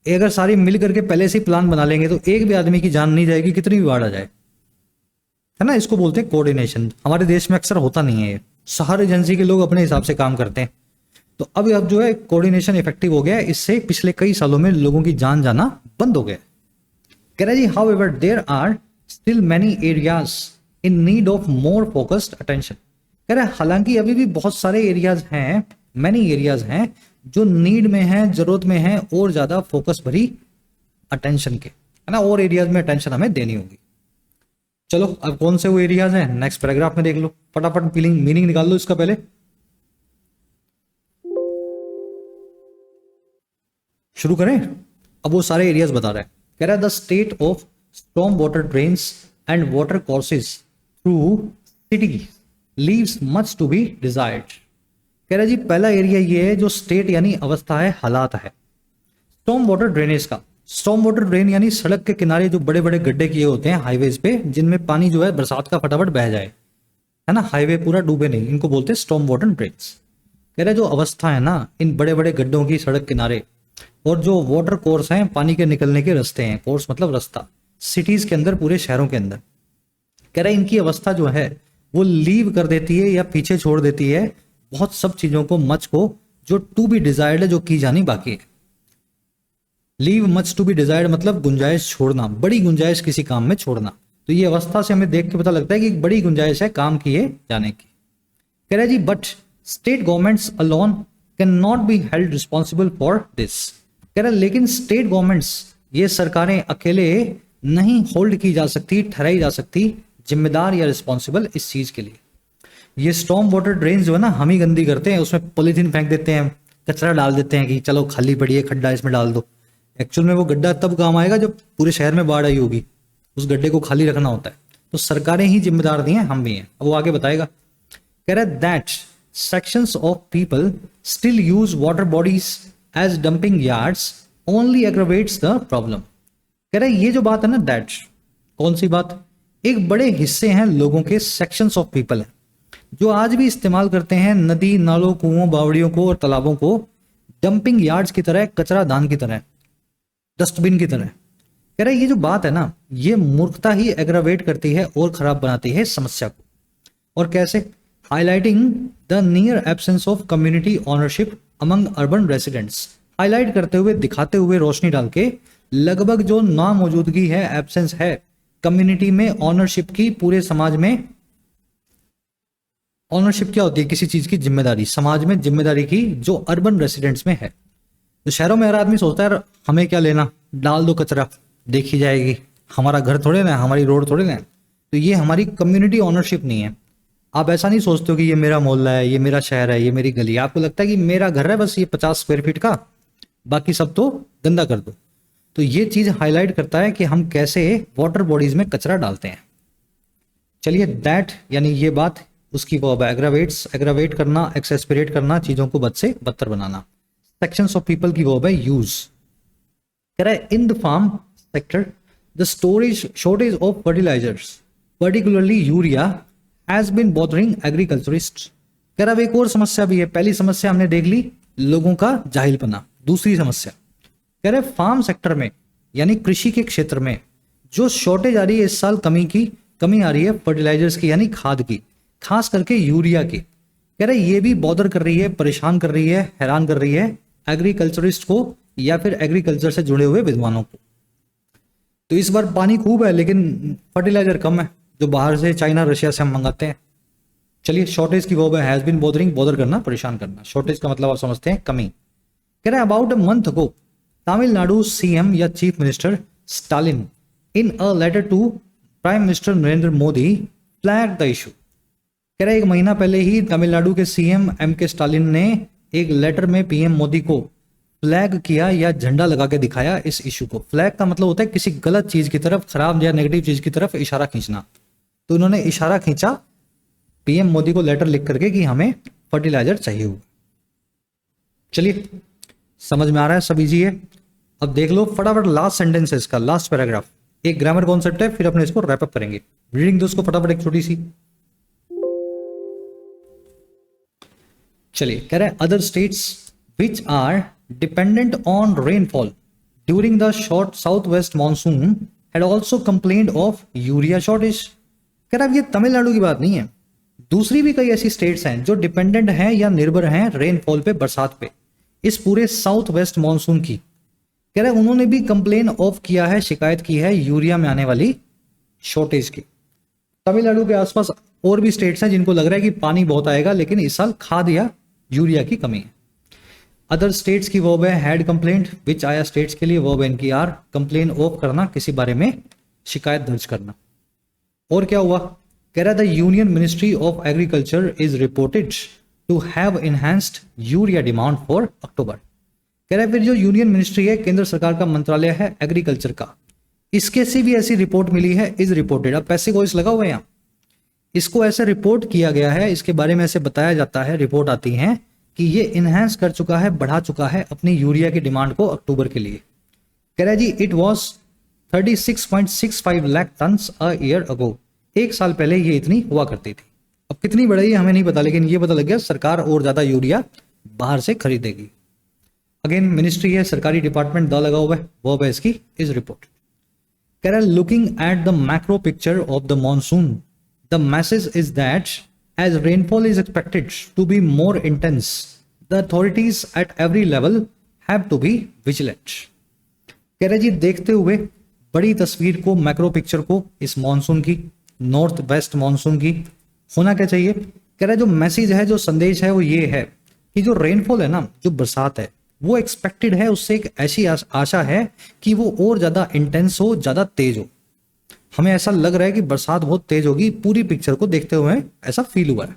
अगर सारी मिल करके पहले से ही प्लान बना लेंगे तो एक भी आदमी की जान नहीं जाएगी, कितनी भी बाढ़ आ जाए, है ना। इसको बोलते हैं कोऑर्डिनेशन। हमारे देश में अक्सर होता नहीं है ये, हर एजेंसी के लोग अपने हिसाब से काम करते हैं। तो अब जो है कोऑर्डिनेशन इफेक्टिव हो गया, इससे पिछले कई सालों में लोगों की जान जाना बंद हो गया। कह रहा है जी however there are still many areas in need of more focused attention. कह रहा है हालांकि अभी भी बहुत सारे एरियाज हैं, मैनी एरियाज हैं जो नीड में हैं, जरूरत में हैं और ज्यादा फोकस भरी अटेंशन के, है ना, और एरियाज में अटेंशन हमें देनी होगी। चलो अब कौन से वो एरियाज हैं नेक्स्ट पैराग्राफ में देख लो, फटाफट मीनिंग निकाल लो इसका पहले। शुरू करें। अब वो सारे एरियाज बता रहा है। कह रहा है the state of storm water drains and water courses through city leaves much to be desired. कह रहा है जी पहला एरिया ये है जो स्टेट यानी अवस्था है, हालात है स्टॉर्म वाटर ड्रेनेज का। स्टॉर्म वाटर ड्रेन यानी सड़क के किनारे जो बड़े बड़े गड्ढे किए होते हैं हाईवेज पे, जिनमें पानी जो है बरसात का फटाफट बह जाए, है ना, हाईवे पूरा डूबे नहीं, इनको बोलते हैं स्टॉर्म वाटर ड्रेन्स। कह रहे जो अवस्था है ना इन बड़े बड़े गड्ढों की सड़क किनारे, और जो वाटर कोर्स हैं पानी के निकलने के रास्ते हैं, कोर्स मतलब रास्ता, सिटीज के अंदर, पूरे शहरों के अंदर, कह रहे इनकी अवस्था जो है वो लीव कर देती है या पीछे छोड़ देती है बहुत सब चीजों को, मच को, जो टू बी डिजायर्ड है, जो की जानी बाकी है। Leave much to be desired मतलब गुंजाइश छोड़ना, बड़ी गुंजाइश किसी काम में छोड़ना। तो ये अवस्था से हमें देख के पता लगता है कि एक बड़ी गुंजाइश है काम किए जाने की। कह रहे जी but state governments alone can not be held responsible for this. कह रहे लेकिन स्टेट गवर्नमेंट्स, ये सरकारें अकेले नहीं होल्ड की जा सकती, ठहराई जा सकती जिम्मेदार या रिस्पॉन्सिबल इस चीज के लिए। ये स्टॉर्म वाटर ड्रेन जो है ना हम ही गंदी करते हैं, उसमें पॉलीथीन फेंक देते हैं, कचरा डाल देते हैं कि चलो खाली पड़ी है खड्डा इसमें डाल दो। एक्चुअल में वो गड्ढा तब काम आएगा जब पूरे शहर में बाढ़ आई होगी, उस गड्ढे को खाली रखना होता है। तो सरकारें ही जिम्मेदार नहीं है, हम भी हैं। अब वो आगे बताएगा, कह रहा है that sections of people still use water bodies as dumping yards only aggravates the problem. कह रहा है ये जो बात है ना, दैट कौन सी बात, एक बड़े हिस्से हैं लोगों के, सेक्शंस ऑफ पीपल हैं जो आज भी इस्तेमाल करते हैं नदी नालों कुओं बावड़ियों को और तालाबों को डंपिंग यार्ड्स की तरह, कचरा दान की तरह, डस्टबिन की तरह। कह रहा है ये जो बात है ना, ये मूर्खता ही एग्रावेट करती है और खराब बनाती है समस्या को। और कैसे, highlighting the near absence of community ownership among urban residents, highlight करते हुए, दिखाते हुए, रोशनी डाल के लगभग जो ना मौजूदगी है, एब्सेंस है कम्युनिटी में ऑनरशिप की, पूरे समाज में। ऑनरशिप क्या होती है, किसी चीज की जिम्मेदारी, समाज में जिम्मेदारी की, जो अर्बन रेसिडेंट्स में है। तो शहरों में हर आदमी सोचता है हमें क्या लेना, डाल दो कचरा, देखी जाएगी, हमारा घर थोड़े ना, हमारी रोड थोड़े ना। तो ये हमारी कम्युनिटी ऑनरशिप नहीं है। आप ऐसा नहीं सोचते हो कि ये मेरा मोहल्ला है, ये मेरा शहर है, ये मेरी गली है। आपको लगता है कि मेरा घर है बस ये 50 स्क्वायर फीट का, बाकी सब तो गंदा कर दो। तो ये चीज हाईलाइट करता है कि हम कैसे वाटर बॉडीज में कचरा डालते हैं। चलिए, दैट यानी ये बात उसकी वर्ब है, एग्रावेट्स, एग्रावेट करना, एक्सेस्परेट करना, चीजों को बद से बदतर बनाना। सेक्शंस ऑफ पीपल की वर्ब है यूज। कह रहा है in the farm sector the storage shortage of fertilisers particularly urea has been bothering agriculturist. कह रहा है एक और समस्या भी है। पहली समस्या हमने देख ली, लोगों का जाहिलपना। दूसरी समस्या कह रहे फार्म सेक्टर में यानी कृषि के क्षेत्र में जो शॉर्टेज आ रही है इस साल, कमी आ रही है फर्टिलाइजर्स की यानी खाद की, खास करके यूरिया की। कह रहे ये भी बॉदर कर रही है, परेशान कर रही है, हैरान कर रही है एग्रीकल्चरिस्ट को या फिर एग्रीकल्चर से जुड़े हुए विद्वानों को। तो इस बार पानी खूब है लेकिन फर्टिलाइजर कम है, जो बाहर से चाइना रशिया से हम मंगाते हैं। चलिए, शॉर्टेज की वर्ब है हैज बीन बॉदरिंग, बॉदर करना, परेशान करना। शॉर्टेज का मतलब आप समझते हैं कमी। कह रहे about a month ago Tamil Nadu CM या chief minister Stalin in a letter to prime minister Narendra Modi flag the issue. कह रहे एक महीना पहले ही तमिलनाडु के सीएम एम के स्टालिन ने एक लेटर में पीएम मोदी को फ्लैग किया या झंडा लगा के दिखाया इस इशू को। फ्लैग का मतलब होता है किसी गलत चीज की तरफ, खराब या नेगेटिव चीज की तरफ इशारा खींचना। तो उन्होंने इशारा खींचा पीएम मोदी को लेटर लिख करके कि हमें फर्टिलाइजर चाहिए होगा। चलिए, समझ में आ रहा है, सब इजी है। अब देख लो फटाफट लास्ट सेंटेंस है इसका, लास्ट पैराग्राफ। एक ग्रामर कॉन्सेप्ट है, फिर अपने इसको रैप अप करेंगे। रीडिंग दो उसको फटाफट एक छोटी सी। चलिए, कह रहे हैं other states which are dependent on rainfall during the short south west monsoon had also complained of urea shortage. कह रहा है ये तमिलनाडु की बात नहीं है, दूसरी भी कई ऐसी स्टेट्स हैं जो डिपेंडेंट हैं या निर्भर हैं रेनफॉल पे, बरसात पे, इस पूरे साउथ वेस्ट मानसून की। कह रहे उन्होंने भी कंप्लेन ऑफ किया है, शिकायत की है यूरिया में आने वाली शॉर्टेज की। तमिलनाडु के आसपास और भी स्टेट्स हैं जिनको लग रहा है कि पानी बहुत आएगा लेकिन इस साल खाद या यूरिया की कमी है। अदर स्टेट्स की वर्ब है हैड कंप्लेंट, विच आया स्टेट्स के लिए वर्ब इनकी आर, कंप्लेन ऑफ करना, किसी बारे में शिकायत दर्ज करना। और क्या हुआ, कह रहा the Union Ministry of Agriculture is reported to have enhanced urea demand for October. कह रहा है फिर जो यूनियन मिनिस्ट्री है, केंद्र सरकार का मंत्रालय है एग्रीकल्चर का, इसके से भी ऐसी रिपोर्ट मिली है, इज रिपोर्टेड। अब पैसे को इस लगा हुआ है यहाँ, इसको ऐसे रिपोर्ट किया गया है, इसके बारे में ऐसे बताया जाता है, रिपोर्ट आती है कि ये इनहैंस कर चुका है, बढ़ा चुका है अपनी यूरिया की डिमांड को अक्टूबर के लिए। कह रहा है जी it was 36.65 lakh ton a year ago, एक साल पहले ये इतनी हुआ करती थी। अब कितनी बढ़ी हमें नहीं पता, लेकिन ये पता लग गया सरकार और ज्यादा यूरिया बाहर से खरीदेगी। अगेन मिनिस्ट्री है, सरकारी डिपार्टमेंट, द लगा हुआ है, वर्ब है इसकी इज रिपोर्ट। कह रहा है looking at the macro picture of the monsoon the message is that as rainfall is expected to be more intense, the authorities at every level have to be vigilant। कह रहे जी देखते हुए बड़ी तस्वीर को, मैक्रो पिक्चर को, इस monsoon की, नॉर्थ वेस्ट मॉनसून की, होना क्या चाहिए। कह रहे जो मैसेज है, जो संदेश है वो ये है कि जो रेनफॉल है ना, जो बरसात है वो एक्सपेक्टेड है, उससे एक ऐसी आशा है कि वो और ज्यादा इंटेंस हो, ज्यादा तेज हो। हमें ऐसा लग रहा है कि बरसात बहुत तेज होगी, पूरी पिक्चर को देखते हुए ऐसा फील हुआ है।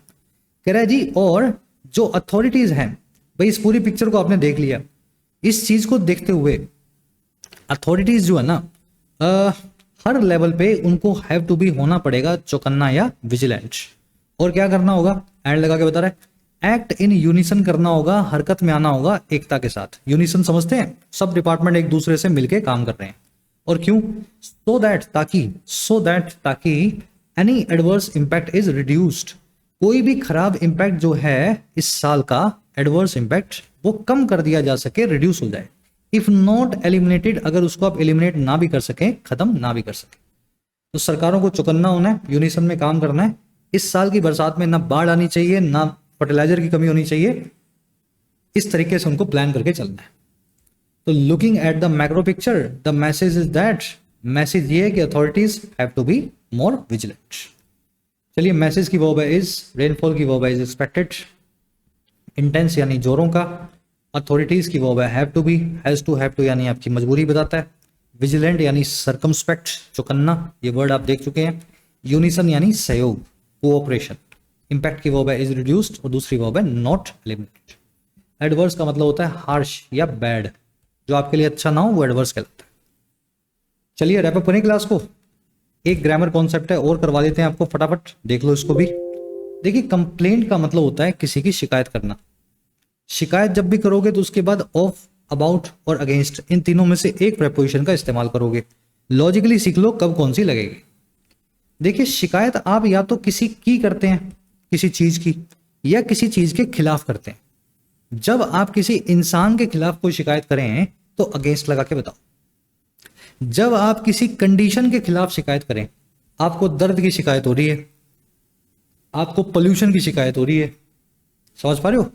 कह रहा है जी, और जो अथॉरिटीज हैं, भाई इस पूरी पिक्चर को आपने देख लिया, इस चीज को देखते हुए अथॉरिटीज जो है ना, हर लेवल पे उनको हैव टू बी होना पड़ेगा चौकन्ना या विजिलेंट। और क्या करना होगा, एंड लगा के बता रहा है, एक्ट इन यूनिसन करना होगा, हरकत में आना होगा एकता के साथ। यूनिसन समझते हैं, सब डिपार्टमेंट एक दूसरे से मिलके काम कर रहे हैं। और क्यों, सो दैट ताकि any adverse impact is reduced, कोई भी खराब इंपैक्ट जो है इस साल का, एडवर्स इंपैक्ट, वो कम कर दिया जा सके, रिड्यूस हो जाए। इफ नॉट एलिमिनेटेड, अगर उसको आप एलिमिनेट ना भी कर सकें, खत्म ना भी कर सके, तो सरकारों को चौकन्ना होना है, यूनिसन में काम करना है। इस साल की बरसात में ना बाढ़ आनी चाहिए, ना फर्टिलाइजर की कमी होनी चाहिए, इस तरीके से उनको प्लान करके चलना है। तो looking at the macro picture, the message is that, message ये है कि authorities have to be more vigilant. चलिए, मैसेज की वर्ब है इज, रेनफॉल की वर्ब है इज एक्सपेक्टेड, इंटेंस यानी जोरों का, अथॉरिटीज की वर्ब है have to be, has to यानी आपकी मजबूरी बताता है, विजिलेंट यानी सर्कमस्पेक्ट, चौकन्ना, ये वर्ड आप देख चुके हैं, यूनिसन यानी सहयोग, कोऑपरेशन, इंपैक्ट की वर्ब है इज रिड्यूस्ड, और दूसरी वर्ब है नॉट एलिमिनेटेड। एडवर्स का मतलब होता है हार्श या बैड, जो आपके लिए अच्छा ना हो वो एडवर्स कहलाता है। चलिए रैप अप करें क्लास को, एक ग्रामर कॉन्सेप्ट है और करवा देते हैं आपको, फटाफट देख लो इसको भी। देखिए, कंप्लेंट का मतलब होता है किसी की शिकायत करना। शिकायत जब भी करोगे तो उसके बाद ऑफ, अबाउट और अगेंस्ट, इन तीनों में से एक प्रेपोजिशन का इस्तेमाल करोगे। लॉजिकली सीख लो कब कौन सी लगेगी। देखिए, शिकायत आप या तो किसी की करते हैं, किसी चीज की, या किसी चीज के खिलाफ करते हैं। जब आप किसी इंसान के खिलाफ कोई शिकायत करें तो अगेंस्ट लगा के बताओ। जब आप किसी कंडीशन के खिलाफ शिकायत करें, आपको दर्द की शिकायत हो रही है, आपको पोल्यूशन की शिकायत हो रही है, समझ पा रहे हो,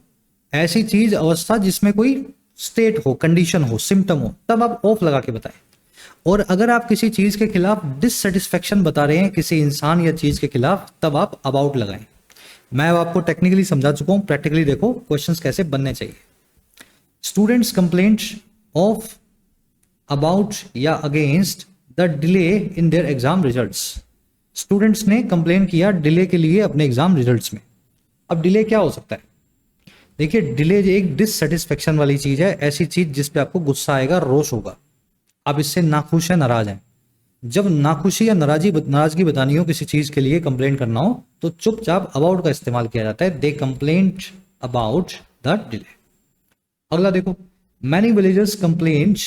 ऐसी चीज, अवस्था जिसमें कोई स्टेट हो, कंडीशन हो, सिम्टम हो, तब आप ऑफ लगा के बताएं। और अगर आप किसी चीज के खिलाफ डिससेटिस्फेक्शन बता रहे हैं किसी इंसान या चीज के खिलाफ, तब आप अबाउट लगाएं। मैं अब आपको टेक्निकली समझा चुका हूं, प्रैक्टिकली देखो क्वेश्चंस कैसे बनने चाहिए। स्टूडेंट्स कंप्लेंट ऑफ, अबाउट या against the delay in their exam results. Students ने कंप्लेन किया डिले के लिए अपने एग्जाम रिजल्ट्स में। अब डिले क्या हो सकता है, देखिए डिले एक डिससेटिस्फेक्शन वाली चीज है, ऐसी चीज जिस पे आपको गुस्सा आएगा, रोष होगा, आप इससे नाखुश है, नाराज हैं। जब नाखुशी या नाराजगी बतानी हो किसी चीज के लिए, कंप्लेंट करना हो, तो चुपचाप अबाउट का इस्तेमाल किया जाता है। दे कंप्लेंट अबाउट द डिले। अगला देखो, मैनी विलेजर्स कंप्लेंट,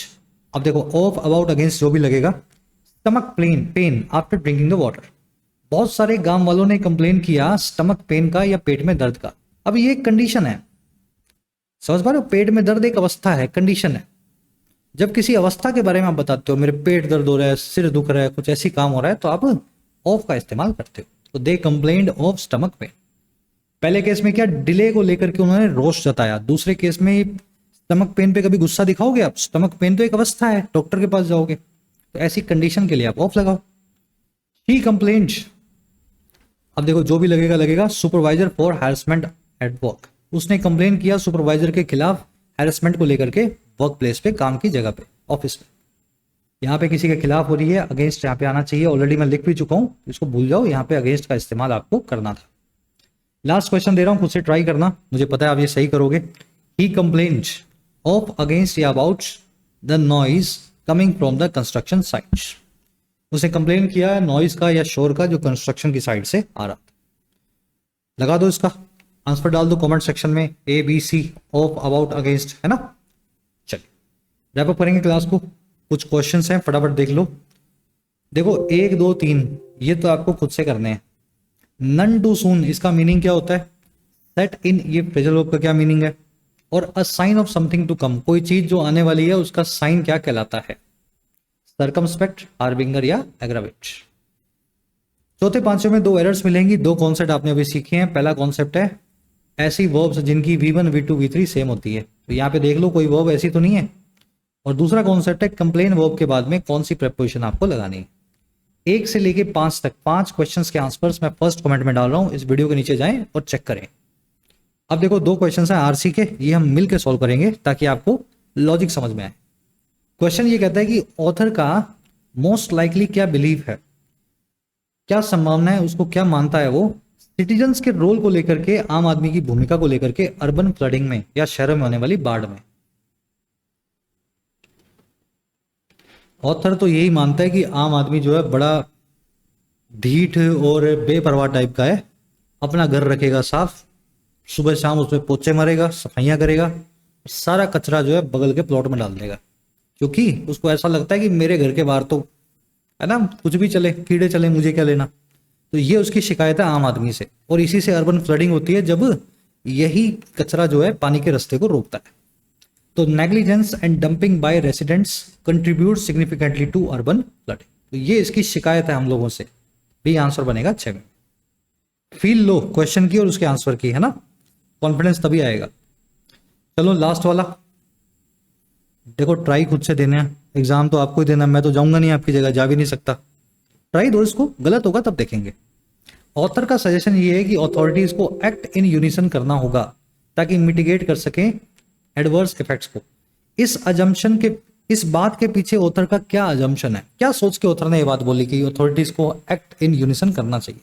अब देखो ऑफ, अबाउट, अगेंस्ट जो भी लगेगा, stomach pain after drinking the water. बहुत सारे गांव वालों ने कंप्लेन किया स्टमक पेन का या पेट में दर्द का। अब ये एक कंडीशन है, समझ पा रहे हो, पेट में दर्द एक अवस्था है, कंडीशन है। जब किसी अवस्था के बारे में आप बताते हो, मेरे पेट दर्द हो रहा है, सिर दुख रहा है, कुछ ऐसी काम हो रहा है, तो आप ऑफ का इस्तेमाल करते हो। तो दे कंप्लेंड ऑफ स्टमक पेन। पहले केस में क्या, डिले को लेकर के उन्होंने रोष जताया। दूसरे केस में स्टमक पेन पे कभी गुस्सा दिखाओगे आप? स्टमक पेन तो एक अवस्था है, डॉक्टर के पास जाओगे। तो ऐसी कंडीशन के लिए आप ऑफ लगाओ। ही कंप्लेंट, अब देखो जो भी लगेगा supervisor for harassment at work. उसने कंप्लेन किया सुपरवाइजर के खिलाफ हैरेसमेंट को लेकर के, वर्क प्लेस पे, काम की जगह पे, ऑफिस में। यहाँ पे किसी के खिलाफ हो रही है, अगेंस्ट यहाँ पे आना चाहिए। ऑलरेडी मैं लिख भी चुका हूँ, इसको भूल जाओ, यहाँ पे अगेंस्ट का इस्तेमाल आपको करना था। लास्ट क्वेश्चन दे रहा हूँ, खुद से ट्राई करना, मुझे पता है आप ये सही करोगे। ही कंप्लेंट ऑफ, अगेंस्ट या about the noise coming from the construction site. उसने कंप्लेन किया नॉइज का या शोर का जो कंस्ट्रक्शन की साइड से आ रहा था। लगा दो इसका आंसर, डाल दो कमेंट सेक्शन में, A B C, of, about, against, है ना। चलिए रैप अप करेंगे क्लास को। कुछ क्वेश्चंस हैं, फटाफट देख लो। देखो 1 2 3 ये तो आपको खुद से करने हैं। नन टू सून, इसका मीनिंग क्या होता है? सेट इन, ये फ्रेजल वर्ब का क्या मीनिंग है? और a sign of something to come, कोई चीज जो आने वाली है उसका साइन क्या कहलाता है? सर्कमस्पेक्ट, हार्बिंगर या एग्रावेट। चौथे पांचवें में 2 एरर्स मिलेंगी। 2 कॉन्सेप्ट आपने अभी सीखे हैं। पहला कॉन्सेप्ट है ऐसी वर्ब्स जिनकी V1 V2 V3 सेम होती है, तो यहाँ पे देख लो कोई वर्ब ऐसी तो नहीं है। और दूसरा कॉन्सेप्ट है कंप्लेन वर्ब के बाद में कौन सी प्रेपोजिशन आपको लगानी है। 1 से लेके 5 तक 5 क्वेश्चंस के आंसर्स मैं फर्स्ट कमेंट में डाल रहा हूं, इस वीडियो के नीचे जाएं और चेक करें। अब देखो 2 क्वेश्चंस हैं आरसी के, ये हम मिलकर सॉल्व करेंगे ताकि आपको लॉजिक समझ में आए। क्वेश्चन ये कहता है कि ऑथर का मोस्ट लाइकली क्या बिलीव है? क्या संभावना है, उसको क्या मानता है वो सिटीजन्स के रोल को लेकर के, आम आदमी की भूमिका को लेकर के अर्बन फ्लडिंग में या शहरों में होने वाली बाढ़ में। ऑथर तो यही मानता है कि आम आदमी जो है बड़ा ढीठ और बेपरवाह टाइप का है, अपना घर रखेगा साफ, सुबह शाम उसमें पोछे मारेगा, सफाइयां करेगा, सारा कचरा जो है बगल के प्लॉट में डाल देगा, क्योंकि उसको ऐसा लगता है कि मेरे घर के बाहर तो है ना कुछ भी चले, कीड़े चले, मुझे क्या लेना। तो ये उसकी शिकायत है आम आदमी से, और इसी से अर्बन फ्लडिंग होती है जब यही कचरा जो है पानी के रास्ते को रोकता है। तो negligence and dumping by residents contribute significantly to urban flooding, तो ये इसकी शिकायत है हम लोगों से। भी आंसर बनेगा 6 में। फील लो क्वेश्चन की और उसके आंसर की, है ना, कॉन्फिडेंस तभी आएगा। चलो लास्ट वाला, देखो ट्राई खुद से देना है, एग्जाम तो आपको ही देना है, मैं तो जाऊंगा नहीं आपकी जगह, जा भी नहीं सकता। ट्राई दो इसको, गलत होगा तब देखेंगे। ऑथर का सजेशन ये है कि अथॉरिटीज को एक्ट इन यूनिसन करना होगा ताकि मिटिगेट कर सकें एडवर्स इफेक्ट्स को। इस बात के पीछे ऑथर का क्या अजम्पशन है, क्या सोच के ऑथर ने ये बात बोली कि अथॉरिटीज को एक्ट इन यूनिसन करना चाहिए।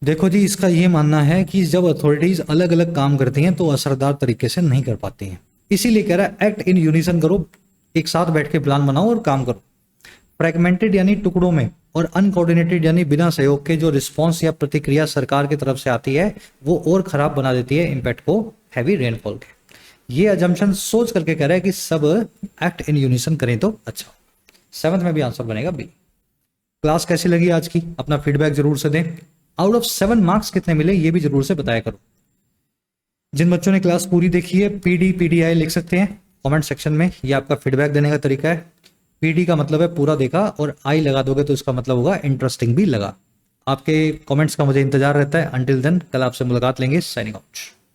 देखो जी, इसका ये मानना है कि जब अथॉरिटीज अलग अलग काम करती हैं तो असरदार तरीके से नहीं कर पाती हैं, इसीलिए कह रहा है एक्ट इन यूनिसन करो, एक साथ बैठ के प्लान बनाओ और काम करो। फ्रैगमेंटेड यानी टुकड़ों में, और अनकोऑर्डिनेटेड यानी बिना सहयोग के जो रिस्पॉन्स या प्रतिक्रिया सरकार की तरफ से आती है वो और खराब बना देती है इम्पैक्ट को हैवी रेनफॉल के। ये अजम्पशन सोच करके कह रहा है कि सब एक्ट इन यूनिसन करें तो अच्छा। 7th में भी आंसर बनेगा बी। क्लास कैसी लगी आज की, अपना फीडबैक जरूर से दें। आउट ऑफ 7 मार्क्स कितने मिले ये भी जरूर से बताया करो। जिन बच्चों ने क्लास पूरी देखी है पीडीआई लिख सकते हैं कमेंट सेक्शन में, ये आपका फीडबैक देने का तरीका है। पीडी का मतलब है पूरा देखा, और आई लगा दोगे तो इसका मतलब होगा इंटरेस्टिंग भी लगा। आपके कमेंट्स का मुझे इंतजार रहता है। अंटिल देन, कल आपसे मुलाकात लेंगे। Signing out.